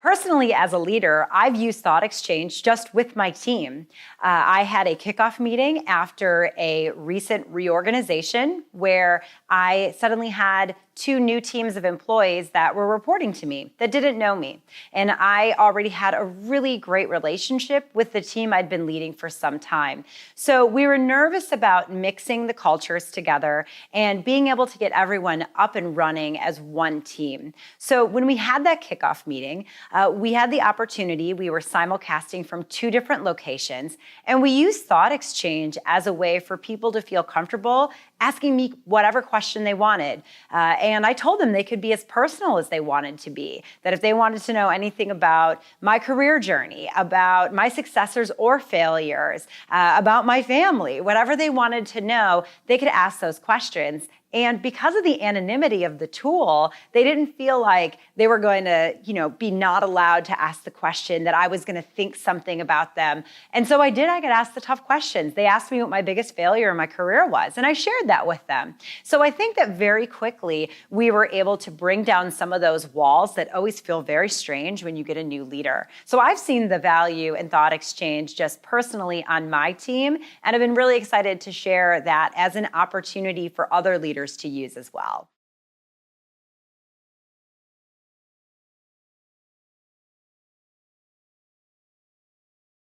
Personally, as a leader, I've used Thoughtexchange just with my team. I had a kickoff meeting after a recent reorganization where I suddenly had 2 new teams of employees that were reporting to me that didn't know me. And I already had a really great relationship with the team I'd been leading for some time. So we were nervous about mixing the cultures together and being able to get everyone up and running as one team. So when we had that kickoff meeting, we had the opportunity, we were simulcasting from 2 different locations, and we used Thoughtexchange as a way for people to feel comfortable asking me whatever question they wanted. And I told them they could be as personal as they wanted to be, that if they wanted to know anything about my career journey, about my successes or failures, about my family, whatever they wanted to know, they could ask those questions. And because of the anonymity of the tool, they didn't feel like they were going to, be not allowed to ask the question, that I was going to think something about them. And so I got asked the tough questions. They asked me what my biggest failure in my career was, and I shared that with them. So I think that very quickly we were able to bring down some of those walls that always feel very strange when you get a new leader. So I've seen the value in Thoughtexchange just personally on my team, and I've been really excited to share that as an opportunity for other leaders to use as well.